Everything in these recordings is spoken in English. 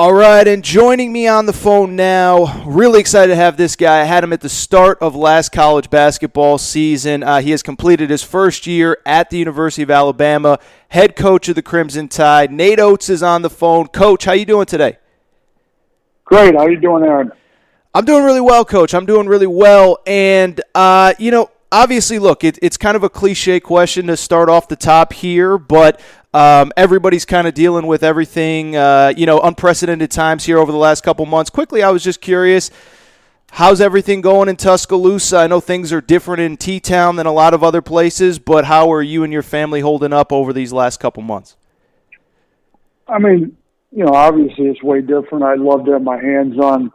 All right, and joining me on the phone now, really excited to have this guy. I had him at the start of last college basketball season. He has completed his first year at the University of Alabama, head coach of the Crimson Tide. Nate Oats is on the phone. Coach, how you doing today? Great. How you doing, Aaron? I'm doing really well, Coach. I'm doing really well. And, obviously, look, it's kind of a cliche question to start off the top here, but everybody's kind of dealing with everything, unprecedented times here over the last couple months. Quickly, I was just curious, how's everything going in Tuscaloosa? I know things are different in T-Town than a lot of other places, but how are you and your family holding up over these last couple months? I mean, obviously it's way different. I'd love to have my hands on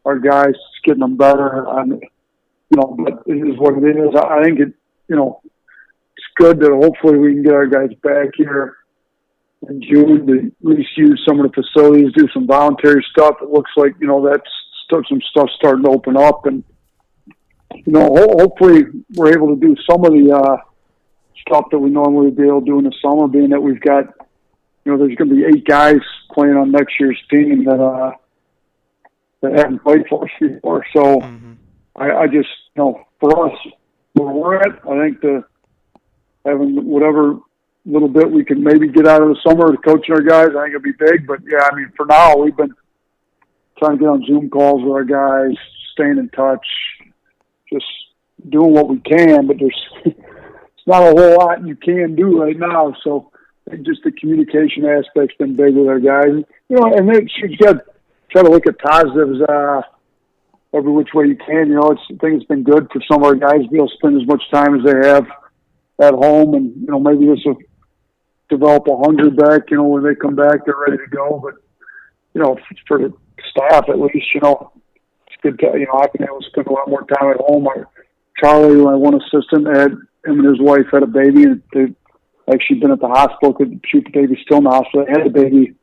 our guys, getting them better. But it is what it is. I think it's good that hopefully we can get our guys back here in June to at least use some of the facilities, do some voluntary stuff. It looks like, that's some stuff starting to open up. And, hopefully we're able to do some of the stuff that we normally would be able to do in the summer, being that we've got, there's going to be 8 guys playing on next year's team that haven't played for us before. So I just, for us, where we're at, I think having whatever little bit we can maybe get out of the summer to coaching our guys, I think it'll be big. But, yeah, I mean, for now, we've been trying to get on Zoom calls with our guys, staying in touch, just doing what we can. But it's not a whole lot you can do right now. So I think just the communication aspect's been big with our guys. And then you got to try to look at positives every which way you can. I think it's been good for some of our guys to be able to spend as much time as they have at home, and maybe this will develop a hunger back. When they come back, they're ready to go. But for the staff at least, it's good to I've been able to spend a lot more time at home. Charlie, my one assistant, him and his wife had a baby, and they've actually been at the hospital. Could shoot the baby still in the hospital. They had the baby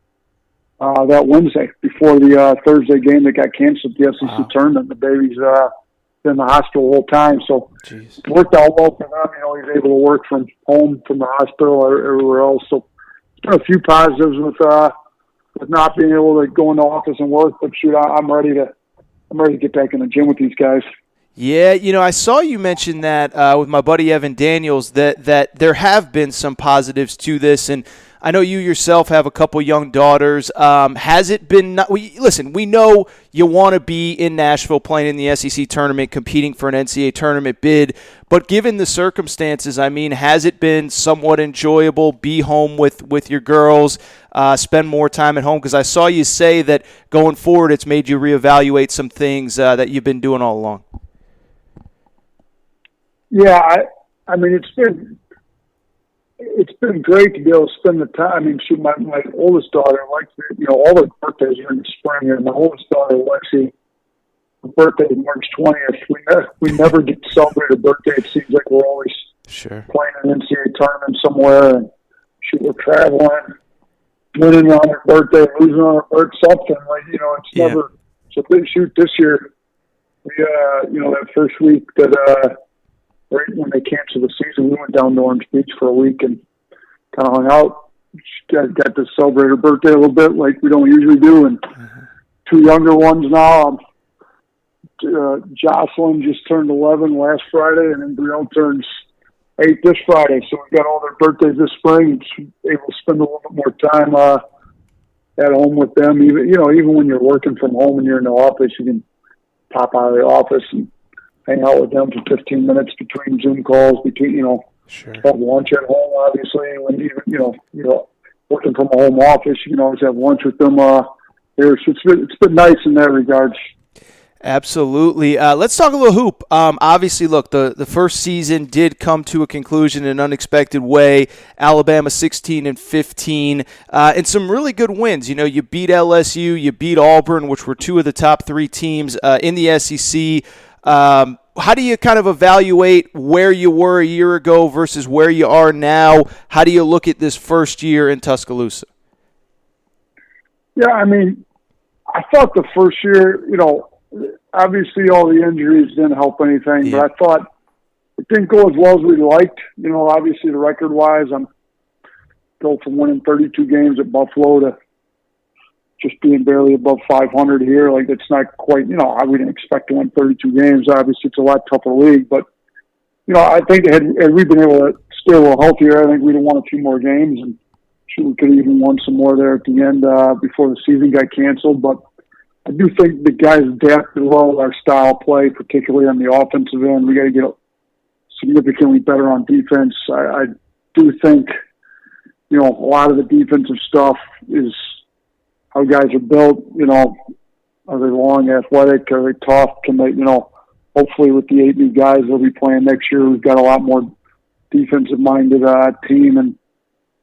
that Wednesday before the Thursday game that got canceled, the SEC tournament. The baby's been in the hospital the whole time, so it worked out well for them. He's able to work from home, from the hospital, or everywhere else. So there's been a few positives with not being able to go in the office and work. But shoot, I'm ready to get back in the gym with these guys. Yeah, I saw you mention that with my buddy Evan Daniels that there have been some positives to this, and I know you yourself have a couple young daughters. Has it been listen, we know you want to be in Nashville playing in the SEC tournament, competing for an NCAA tournament bid, but given the circumstances, I mean, has it been somewhat enjoyable, be home with your girls, spend more time at home? Because I saw you say that going forward it's made you reevaluate some things that you've been doing all along. Yeah, I mean, it's been great to be able to spend the time. I mean, my oldest daughter, Lexi, all her birthdays are in the spring, and my oldest daughter, Lexi, her birthday is March 20th. We never get to celebrate her birthday. It seems like we're always playing an NCAA tournament somewhere, and we're traveling, winning on her birthday, losing on her birthday, something. It's never. So this year, we, that first week that, right when they canceled the season, we went down to Orange Beach for a week and kind of hung out. Got to celebrate her birthday a little bit like we don't usually do. And 2 younger ones now. Jocelyn just turned 11 last Friday, and then Brielle turns 8 this Friday. So we've got all their birthdays this spring. And able to spend a little bit more time at home with them. Even when you're working from home and you're in the office, you can pop out of the office and hang out with them for 15 minutes between Zoom calls, have lunch at home, obviously. When working from a home office, you can always have lunch with them here. So it's been nice in that regard. Absolutely. Let's talk a little hoop. Obviously, look, the first season did come to a conclusion in an unexpected way. Alabama 16-15, and some really good wins. You beat LSU, you beat Auburn, which were 2 of the top 3 teams in the SEC. How do you kind of evaluate where you were a year ago versus where you are now? How do you look at this first year in Tuscaloosa? Yeah, I mean, I thought the first year, obviously all the injuries didn't help anything, but I thought it didn't go as well as we liked. Obviously the record-wise, I'm go from winning 32 games at Buffalo to just being barely above 500 here, like it's not quite, you know, we didn't expect to win 32 games. Obviously, it's a lot tougher league, but, you know, I think had we been able to stay a little healthier, I think we'd have won a few more games, and we could have even won some more there at the end before the season got canceled. But I do think the guys adapt as well to our style of play, particularly on the offensive end. We got to get significantly better on defense. I do think, you know, a lot of the defensive stuff is how guys are built. You know, are they long, athletic? Are they tough? Can they, you know, hopefully with the 8 new guys that'll be playing next year, we've got a lot more defensive-minded team. And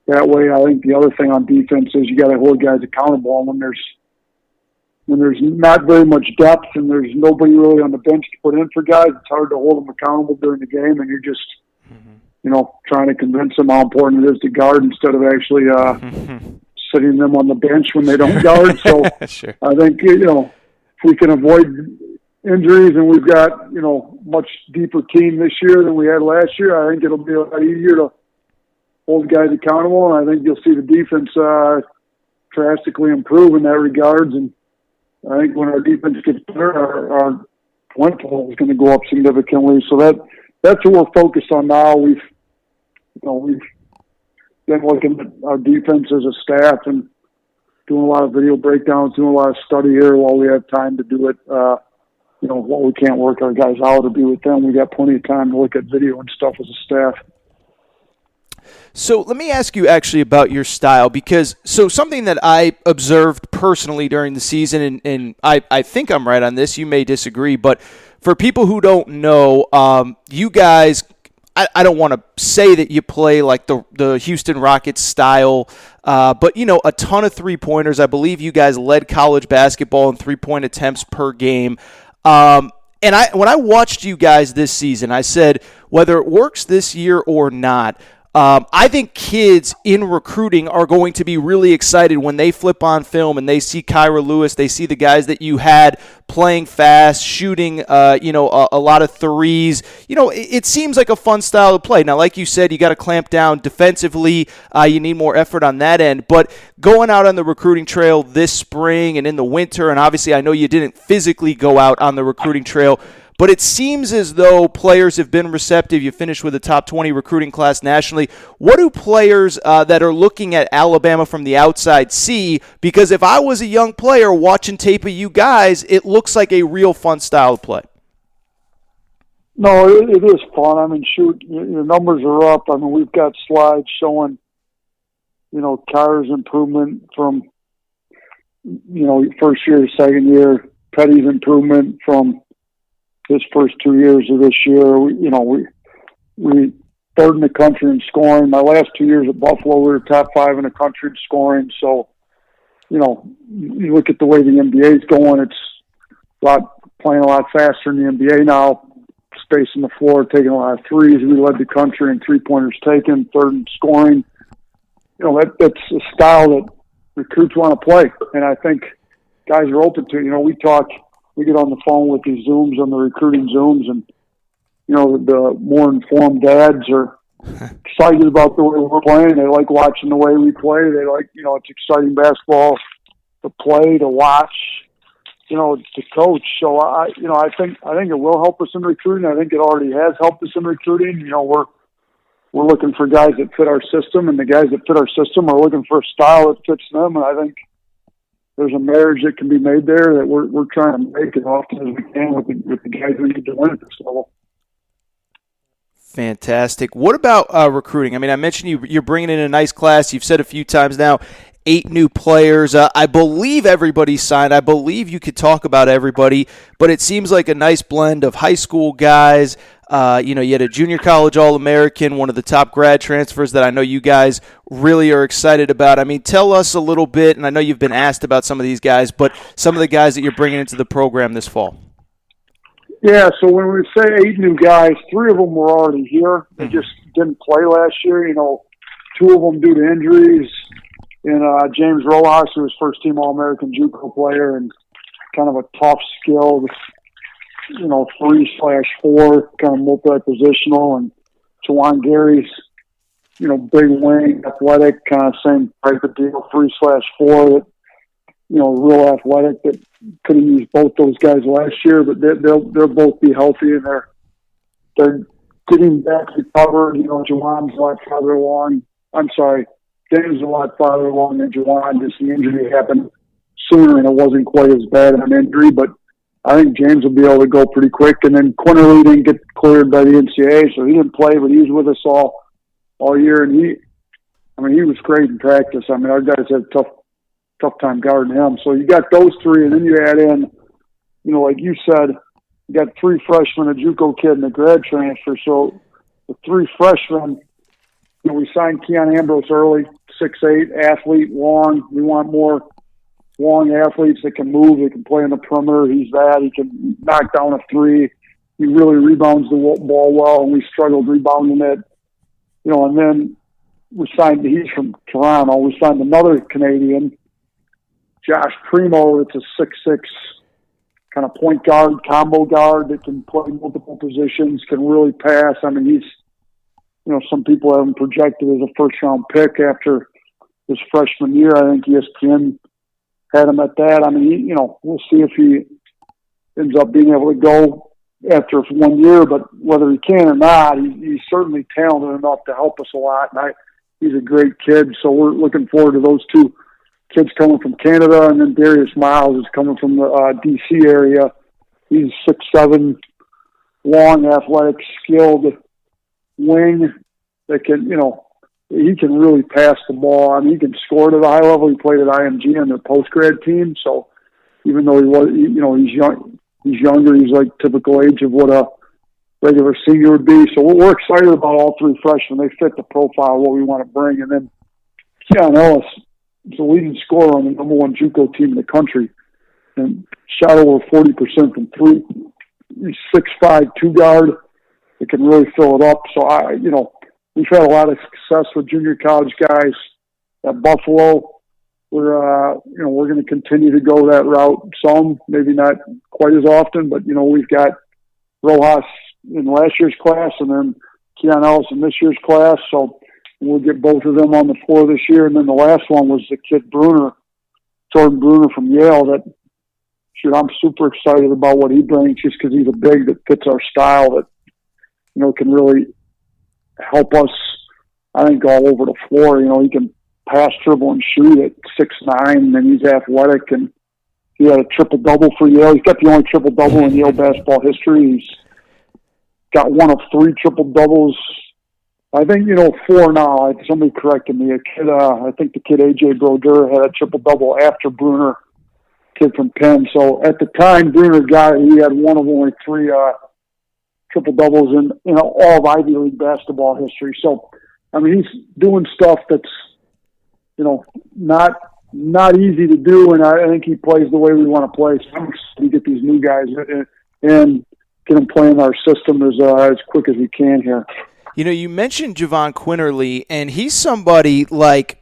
that way, I think the other thing on defense is you got to hold guys accountable. And when there's not very much depth and there's nobody really on the bench to put in for guys, it's hard to hold them accountable during the game, and you're just, you know, trying to convince them how important it is to guard instead of actually sitting them on the bench when they don't guard. So Sure. I think, you know, if we can avoid injuries and we've got, you know, much deeper team this year than we had last year, I think it'll be a lot easier to hold guys accountable, and I think you'll see the defense drastically improve in that regards. And I think when our defense gets better, our point total is going to go up significantly. So that's what we're focused on now. We've been looking at our defense as a staff and doing a lot of video breakdowns, doing a lot of study here while we have time to do it. You know, while we can't work our guys out or be with them, we got plenty of time to look at video and stuff as a staff. So let me ask you actually about your style, because something that I observed personally during the season, and I think I'm right on this, you may disagree, but for people who don't know, you guys, I don't want to say that you play like the Houston Rockets style, but, you know, a ton of three-pointers. I believe you guys led college basketball in three-point attempts per game. And when I watched you guys this season, I said, whether it works this year or not, I think kids in recruiting are going to be really excited when they flip on film and they see Kyra Lewis, they see the guys that you had playing fast, shooting, a lot of threes. You know, it seems like a fun style to play. Now, like you said, you got to clamp down defensively. You need more effort on that end. But going out on the recruiting trail this spring and in the winter, and obviously I know you didn't physically go out on the recruiting trail, but it seems as though players have been receptive. You finished with a top 20 recruiting class nationally. What do players that are looking at Alabama from the outside see? Because if I was a young player watching tape of you guys, it looks like a real fun style of play. No, it is fun. I mean, shoot, your numbers are up. I mean, we've got slides showing, you know, Kyra's improvement from, you know, first year to second year, Petty's improvement from his first 2 years of this year. We third in the country in scoring. My last 2 years at Buffalo, we were top 5 in the country in scoring. So, you know, you look at the way the NBA is going, it's playing a lot faster in the NBA now, spacing the floor, taking a lot of threes. We led the country in three-pointers taken, third in scoring. You know, that's a style that recruits want to play, and I think guys are open to it. You know, we get on the phone with these Zooms, on the recruiting Zooms, and, you know, the more informed dads are excited about the way we're playing. They like watching the way we play. They like, you know, it's exciting basketball to play, to watch, you know, to coach. So I think it will help us in recruiting. I think it already has helped us in recruiting. You know, we're looking for guys that fit our system, and the guys that fit our system are looking for a style that fits them. And I think there's a marriage that can be made there that we're trying to make as often as we can with the guys we need to win at this level. Fantastic. What about recruiting? I mean, I mentioned you're bringing in a nice class. You've said a few times now, 8 new players. I believe everybody's signed. I believe you could talk about everybody, but it seems like a nice blend of high school guys. You had a junior college All-American, one of the top grad transfers that I know you guys really are excited about. I mean, tell us a little bit, and I know you've been asked about some of these guys, but some of the guys that you're bringing into the program this fall. Yeah, so when we say 8 new guys, 3 of them were already here. They just didn't play last year. You know, 2 of them due to injuries. And James Rojas, who was first-team All-American JUCO player and kind of a tough skill, 3/4, kind of multi-positional. And Jawan Gary's, big wing, athletic, kind of same type of deal, 3/4 that real athletic that could have used both those guys last year, but they'll both be healthy, and they're getting back recovered. Javon's a lot farther along. I'm sorry, James is a lot farther along than Javon. Just the injury happened sooner, and it wasn't quite as bad an injury, but I think James will be able to go pretty quick. And then Quinterly didn't get cleared by the NCAA, so he didn't play, but he was with us all year, and he was great in practice. Our guys had a tough time guarding him. So you got those three, and then you add in, like you said, you got 3 freshmen, a JUCO kid, and a grad transfer. So the 3 freshmen, we signed Keon Ambrose early, 6'8", athlete, long. We want more long athletes that can move, that can play on the perimeter. He's that. He can knock down a 3. He really rebounds the ball well, and we struggled rebounding it. And then he's from Toronto. We signed another Canadian, Josh Primo. It's a 6'6", kind of point guard, combo guard that can play multiple positions, can really pass. He's, some people have him projected as a first-round pick after his freshman year. I think ESPN had him at that. We'll see if he ends up being able to go after 1 year, but whether he can or not, he's certainly talented enough to help us a lot. And he's a great kid, so we're looking forward to those 2 kids coming from Canada, and then Darius Miles is coming from the D.C. area. He's 6'7", long, athletic, skilled wing that can, he can really pass the ball. He can score at a high level. He played at IMG on their post-grad team, so even though he's younger, he's like typical age of what a regular senior would be. So we're excited about all 3 freshmen. They fit the profile of what we want to bring. And then Keon Ellis is the leading scorer on the number 1 JUCO team in the country, and shot over 40% from 3. He's 6'5", 2-guard. It can really fill it up. So we've had a lot of success with junior college guys at Buffalo. We're going to continue to go that route. Some, maybe not quite as often, but we've got Rojas in last year's class, and then Keon Ellis in this year's class. So we'll get both of them on the floor this year. And then the last one was the kid Jordan Bruner from Yale. I'm super excited about what he brings, just because he's a big that fits our style, that can really help us, I think, all over the floor. He can pass, dribble, and shoot at 6'9", and he's athletic, and he had a triple-double for Yale. He's got the only triple-double in Yale basketball history. He's got one of 3 triple-doubles. I think, 4 now. Somebody corrected me. I think the kid A.J. Brodeur had a triple-double after Bruner, kid from Penn. So at the time Bruner got it, he had one of only 3 triple-doubles in all of Ivy League basketball history. So, he's doing stuff that's, not easy to do, and I think he plays the way we want to play. So I'm excited to get these new guys and get them playing our system as quick as we can here. You mentioned Javon Quinn, and he's somebody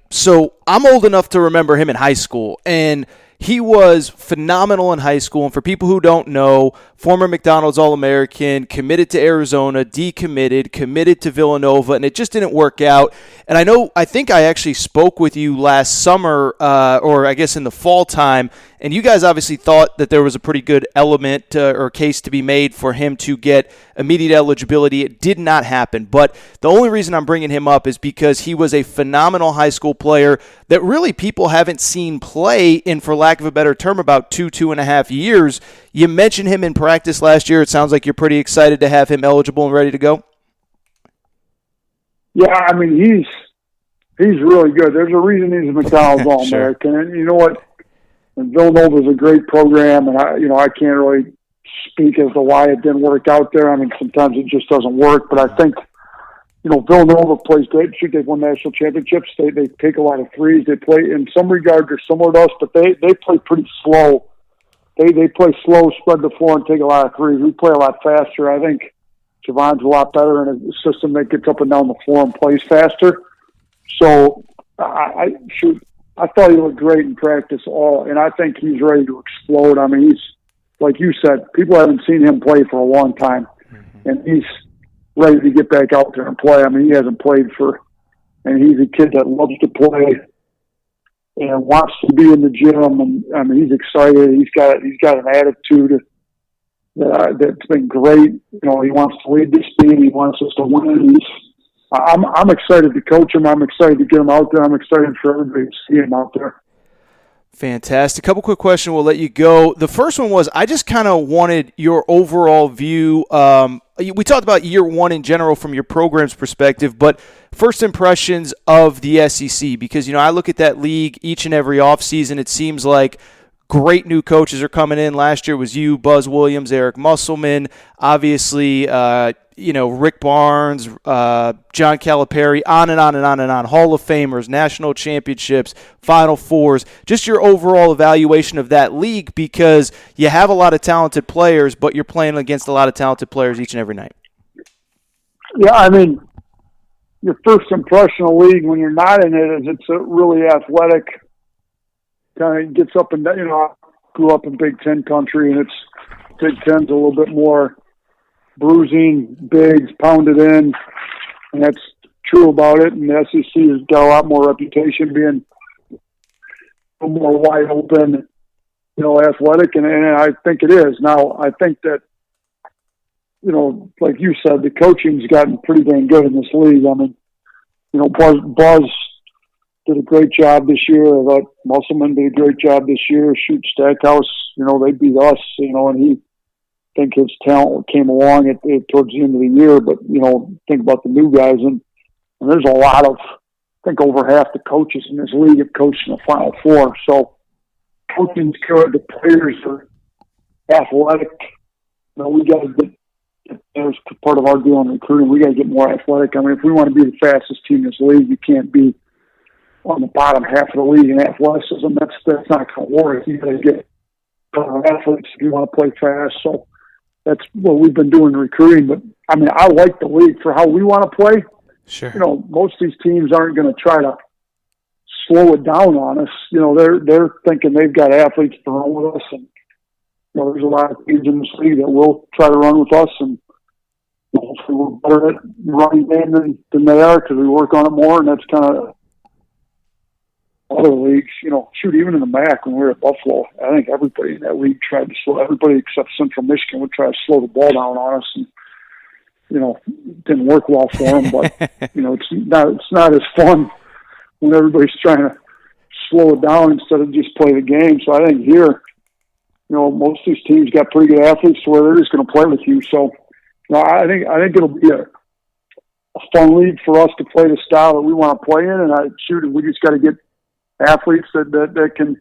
so I'm old enough to remember him in high school, and he was phenomenal in high school. And for people who don't know, former McDonald's All-American, committed to Arizona, decommitted, committed to Villanova, and it just didn't work out. And I think I actually spoke with you last summer, or I guess in the fall time, and you guys obviously thought that there was a pretty good element or case to be made for him to get immediate eligibility. It did not happen. But the only reason I'm bringing him up is because he was a phenomenal high school player that really people haven't seen play in, for lack of a better term, about 2.5 years. You mentioned him in practice last year. It sounds like you're pretty excited to have him eligible and ready to go. Yeah, he's really good. There's a reason he's a McDonald's All-American. Sure. And you know what? And Villanova is a great program, and I can't really speak as to why it didn't work out there. Sometimes it just doesn't work. But I think, Villanova plays great. They've won national championships. They take a lot of threes. They play, in some regard, they're similar to us, but they play pretty slow. They play slow, spread the floor, and take a lot of threes. We play a lot faster. I think Javon's a lot better in a system that gets up and down the floor and plays faster. So I thought he looked great in practice, and I think he's ready to explode. He's, like you said, people haven't seen him play for a long time, and he's ready to get back out there and play. He hasn't played and he's a kid that loves to play. and wants to be in the gym. And I mean, he's excited. He's got an attitude that's been great. You know, he wants to lead this team. He wants us to win. I'm excited to coach him. I'm excited to get him out there. I'm excited for everybody to see him out there. Fantastic. Couple quick questions. We'll let you go. The first one was, I just kind of wanted your overall view. We talked about year one in general from your program's perspective, but first impressions of the SEC, because, you know, I look at that league each and every offseason. It seems like great new coaches are coming in. Last year was you, Buzz Williams, Eric Musselman, obviously, Rick Barnes, John Calipari, on and on and on and on. Hall of Famers, national championships, Final Fours. Just your overall evaluation of that league, because you have a lot of talented players, but you're playing against a lot of talented players each and every night. Yeah, I mean, your first impression of the league when you're not in it is it's a really athletic, kind of gets up and down. You know, I grew up in Big Ten country, and Big Ten's a little bit more bruising, bigs, pounded in, and that's true about it. And the SEC has got a lot more reputation being a more wide open, you know, athletic, and I think it is. Now, I think that, you know, like you said, the coaching's gotten pretty dang good in this league. I mean, you know, Buzz did a great job this year. I thought Musselman did a great job this year. Shoot, Stackhouse, you know, they beat us, you know, and I think his talent came along towards the end of the year. But, you know, think about the new guys, and there's a lot of, I think over half the coaches in this league have coached in the Final Four. So coaching's good. The players are athletic. You know, we got to get, there's part of our deal in recruiting. We got to get more athletic. I mean, if we want to be the fastest team in this league, you can't be on the bottom half of the league in athleticism. That's not going to work. You got to get athletes if you want to play fast. So that's what we've been doing in recruiting. But I mean, I like the league for how we want to play. Sure. You know, most of these teams aren't going to try to slow it down on us. You know, they're thinking they've got athletes to run with us, and you know, there's a lot of teams in this league that will try to run with us, and you know, hopefully we're better at running game than they are because we work on it more, and that's kind of other leagues. You know, shoot, even in the MAC when we were at Buffalo, I think everybody in that league tried to slow. Everybody except Central Michigan would try to slow the ball down on us, and you know, it didn't work well for them. But you know, it's not as fun when everybody's trying to slow it down instead of just play the game. So I think here, you know, most of these teams got pretty good athletes to where they're just going to play with you. So, you know, I think it'll be a fun league for us to play the style that we want to play in. And we just got to get athletes that can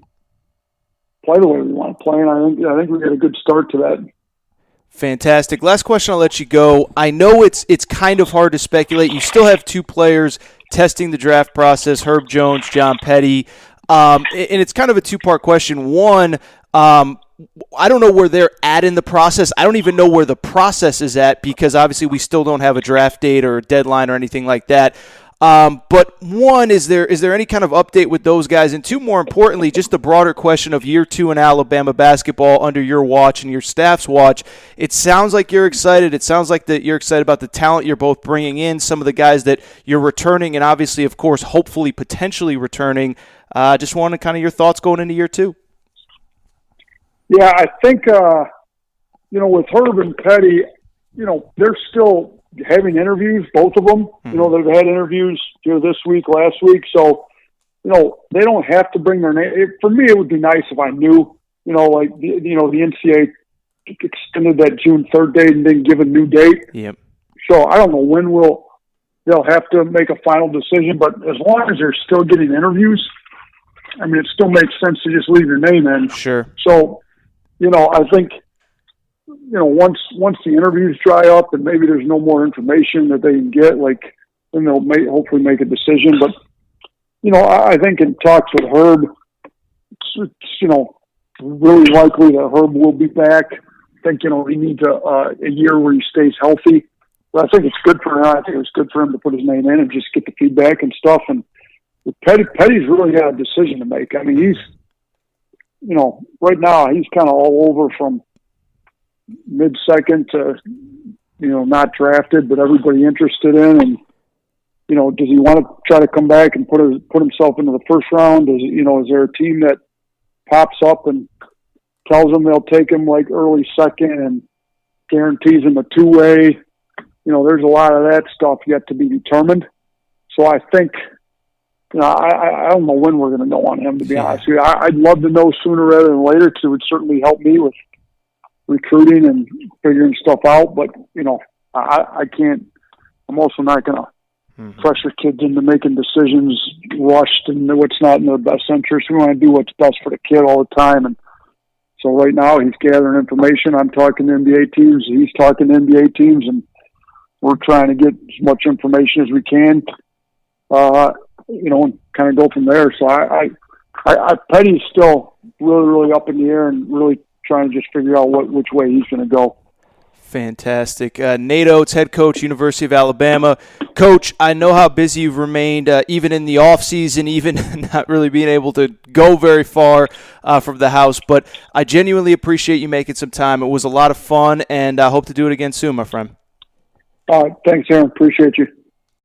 play the way we want to play. And I think we got a good start to that. Fantastic. Last question, I'll let you go. I know it's kind of hard to speculate. You still have two players testing the draft process, Herb Jones, John Petty. And it's kind of a two-part question. One, I don't know where they're at in the process. I don't even know where the process is at because obviously we still don't have a draft date or a deadline or anything like that. But one, is there any kind of update with those guys? And two, more importantly, just the broader question of year two in Alabama basketball under your watch and your staff's watch. It sounds like you're excited. It sounds like that you're excited about the talent you're both bringing in, some of the guys that you're returning, and obviously, of course, hopefully, potentially returning. Just wanted kind of your thoughts going into year two. Yeah, I think, you know, with Herb and Petty, you know, they're still having interviews, both of them. Mm-hmm. You know, they've had interviews here this week, last week. So, you know, they don't have to bring their name. For me, it would be nice if I knew, you know, like, the NCAA extended that June 3rd date and didn't give a new date. Yep. So I don't know when they'll have to make a final decision. But as long as they're still getting interviews, I mean, it still makes sense to just leave your name in. Sure. So, you know, I think, you know, once the interviews dry up and maybe there's no more information that they can get, like, then they'll hopefully make a decision. But, you know, I think in talks with Herb, it's you know, really likely that Herb will be back. I think, you know, he needs a year where he stays healthy. But I think it's good for him. I think it's good for him to put his name in and just get the feedback and stuff. And Petty's really got a decision to make. I mean, he's, you know, right now he's kind of all over from mid-second to, you know, not drafted, but everybody interested in. And, does he want to try to come back and put himself into the first round? Is there a team that pops up and tells him they'll take him like early second and guarantees him a two-way? There's a lot of that stuff yet to be determined. So I think, I don't know when we're going to know on him, to be honest with you. I'd love to know sooner rather than later, because it would certainly help me with recruiting and figuring stuff out. But, I can't, I'm also not going to pressure kids into making decisions rushed and what's not in their best interest. We want to do what's best for the kid all the time. And so right now he's gathering information. I'm talking to NBA teams. He's talking to NBA teams, and we're trying to get as much information as we can, and kind of go from there. So Petty's still really, really up in the air and really trying to just figure out which way he's going to go. Fantastic. Nate Oats, head coach, University of Alabama. Coach, I know how busy you've remained, even in the offseason, even not really being able to go very far from the house, but I genuinely appreciate you making some time. It was a lot of fun, and I hope to do it again soon, my friend. All right. Thanks, Aaron. Appreciate you.